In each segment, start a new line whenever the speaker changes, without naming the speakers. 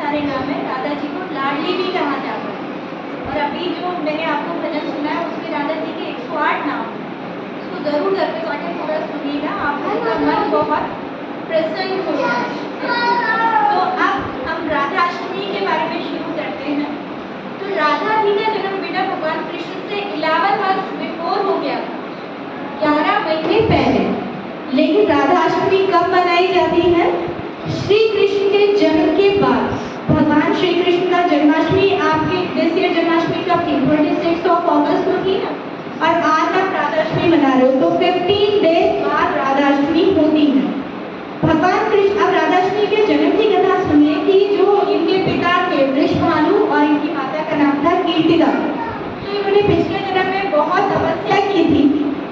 सारे नाम है। राधा जी को लाडली भी कहा जाता है। और अभी जो मैंने आपको भजन सुना है उसमें राधा जी के 108 नाम हैं। उसको ज़रूर घर पे जाके पूरा सुनिएगा, आपका मन बहुत प्रसन्न हो जाएगा। तो अब हम राधाष्टमी के बारे में शुरू करते हैं। तो राधा जी का जन्म बेटा भगवान कृष्ण से 11 मंथ बिफोर हो गया था, 11 महीने पहले। लेकिन राधाष्टमी कब मनाई जाती है? श्री कृष्ण के जन्म के बाद। भगवान श्री कृष्ण का जन्माष्टमी आपकी दिस ईयर जन्माष्टमी कब थी? 26 अगस्त को थी ना। और आज आप राधाष्टमी मना रहे हो, तो 15 डेज बाद राधाष्टमी होती है। भगवान कृष्ण, अब राधाष्टमी के जन्म की कथा सुनिए कि जो इनके पिता थे वृषभानु और इनकी माता का नाम था कीर्तिदा। तो इन्होंने पिछले जन्म में बहुत तपस्या की थी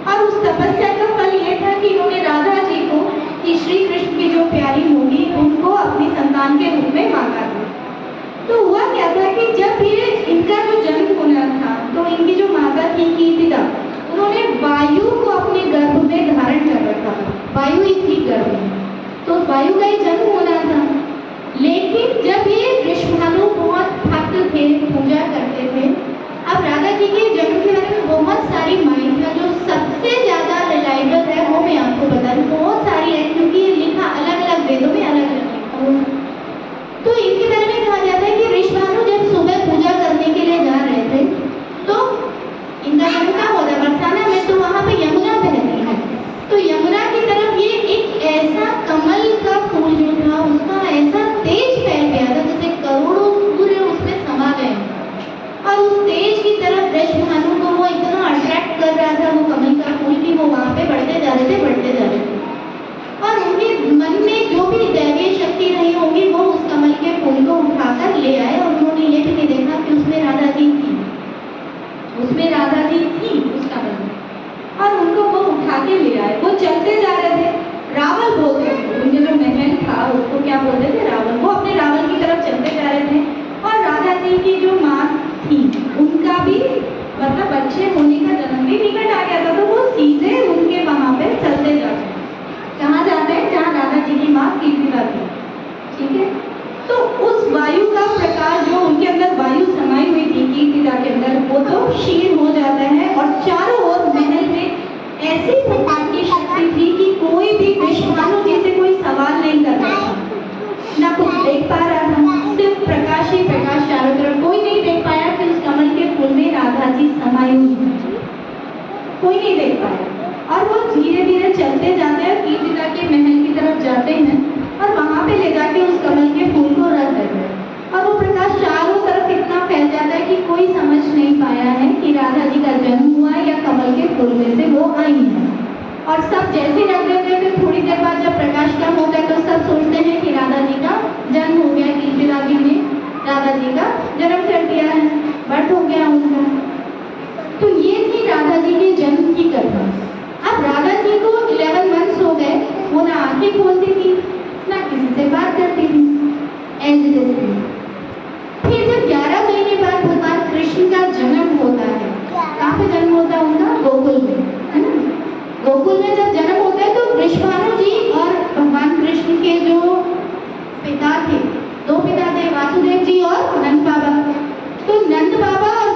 और उस तपस्या का फल ये था कि इन्होंने राधा जी को, कि श्री कृष्ण की जो प्यारी होगी उनको अपनी संतान के रूप में मांगा था। तो हुआ क्या था कि जब ये इनका जो जन्म होना था तो इनकी जो माता थी कीर्तिदा, उन्होंने वायु को अपने गर्भ में धारण कर रखा था। वायु ही थी गर्भ में, तो वायु का ही जन्म होना था। लेकिन जब ये वृषभानु बहुत भक्त थे, पूजा करते थे। अब राधा जी के जन्म के बारे में बहुत सारी मान्यता, जो सबसे ज्यादा रिलायबल है वो मैं आपको बता दूं। बहुत सारी है क्योंकि ये लिखा अलग अलग वेदों में अलग अलग लिखा हुआ। तो इनके बारे में कहा जाता है कि वृषभानु जब सुबह पूजा करने के लिए जा रहे थे तो इनका जन्म कहाँ होता है? बरसाना में। तो वहाँ पे यमुना बहती है, तो यमुना की तरफ ये एक ऐसा कमल का फूल जो था उसका ऐसा तेज फैल गया था जैसे करोड़ों सूर्य उसमें समा गए। और उस तेज की तरफ वृषभानु को वो इतना अट्रैक्ट कर रहा था वो कमल का फूल कि वो वहाँ पे बढ़ते जा रहे थे, बढ़ते जा रहे थे। और उनके मन में जो भी दैवीय शक्ति रही होगी वो उस कमल के फूल को उठाकर ले आए। और उन्होंने ये भी नहीं देखा कि उसमें राधा जी थी, उसमें राधा जी थी उस कमल में, और उनको वो उठा के ले आए। वो चलते जा रहे थे, रावण बोलते थे, उनके जो महल था उसको क्या बोलते थे? रावण। वो अपने रावण की तरफ चलते जा रहे थे और राधा जी की जो माँ थी उनका भी मतलब बच्चे होने का जन्म भी निकट आ गया था। तो वो सीधे उनके वहाँ पे चलते जाते हैं। कहाँ जाते हैं? जहाँ राधा जी की माँ कीर्तिदा थी। ठीक है, तो उस वायु का प्रकाश जो उनके अंदर वायु समाई हुई थी कीर्तिदा के अंदर, वो तो क्षीण हो जाता है। और चारों ओर महल में ऐसी भगवान की शक्ति थी कि कोई भी वृषभानु जी से कोई सवाल नहीं कर रहा था, ना कुछ देख पा रहा था, सिर्फ प्रकाश ही प्रकाश चारों तरफ। कोई नहीं देख पाया कि उस कमल के फूल में राधा जी समाई हुई थी, कोई नहीं देख पाया। और वो धीरे धीरे चलते जाते हैं, कीर्तिदा के महल की तरफ जाते हैं और वहां पे ले जाके उस कमल के फूल को रख देते हैं। और वो प्रकाश चारों तरफ इतना फैल जाता है कि कोई समझ नहीं पाया है कि राधा जी का जन्म हुआ है या कमल के फूल में से वो आई है। और सब जैसे रख देते हैं, थोड़ी देर बाद जब प्रकाश कम होता है तो सब सोचते हैं कि राधा जी का जन्म हो गया, कीर्तिदा जी ने राधा जी का जन्म कर दिया है, बट हो गया उनका। तो ये थी राधा जी के जन्म की कथा। अब राधा जी को 11 मंथ्स हो गए, वो ना आंखें खोलती थी ना किसी से बात करती थी, ऐसे जैसे। फिर जब 11 महीने बाद भगवान कृष्ण का जन्म होता है, कहाँ पे जन्म होता है उनका? गोकुल में, है ना। गोकुल में जब जन्म होता है तो वृषभानु जी और भगवान कृष्ण के जो पिता थे, दो पिता थे, वासुदेव जी और नंद बाबा। तो नंद बाबा और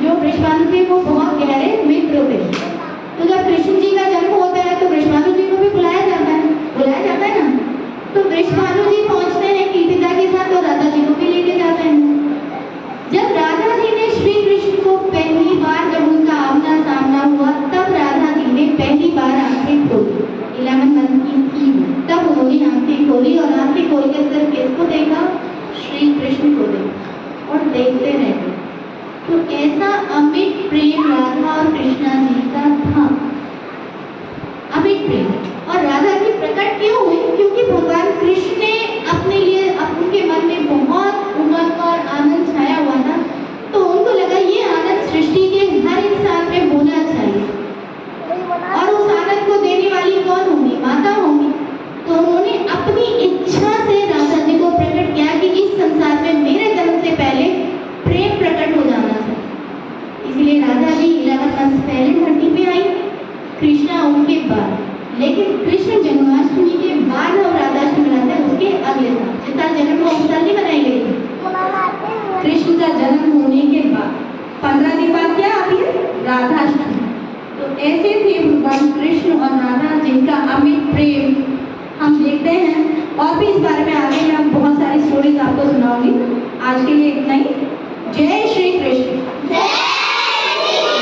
जो वृषभानु थे वो बहुत गहरे मित्र थे। तो जब कृष्ण जी का जन्म होता है तो वृषभानु जी को भी बुलाया जाता है ना। तो वृषभानु जी पहुंचते हैं कीर्तिदा के साथ और राधा जी को भी लेके जाते हैं। जब राधा जी ने श्री कृष्ण को पहली बार, जब उनका आमना सामना हुआ, तब राधा जी ने पहली बार आंखें खोली। 11 मंथ की थी तब उन्होंने आंखें खोली और आंखें खोल के सिर्फ किसको देखा? श्री कृष्ण को देखा और देखते रहे। तो ऐसा अमिट प्रेम राधा और कृष्णा जी का था, अमिट प्रेम। और राधा जी प्रकट क्यों हुई? क्योंकि भगवान कृष्ण ने अपने लिए, उनके मन में बहुत उमंग और आनंद छाया हुआ था। तो उनको लगा ये आनंद सृष्टि के हर इंसान में होना चाहिए, और उस आनंद को देने वाली कौन होगी? माता होगी। तो उन्होंने अपनी इच्छा से राधा जी को प्रकट किया कि इस संसार में मेरे जन्म से पहले प्रेम प्रकट हो जाना चाहिए। इसलिए राधा जी 11 मंथ पहले
ऐसे थे भगवान कृष्ण और राधा जिनका अमिट प्रेम हम देखते हैं। और भी इस बारे में आगे मैं बहुत सारी स्टोरीज आपको सुनाऊंगी। आज के लिए इतना ही।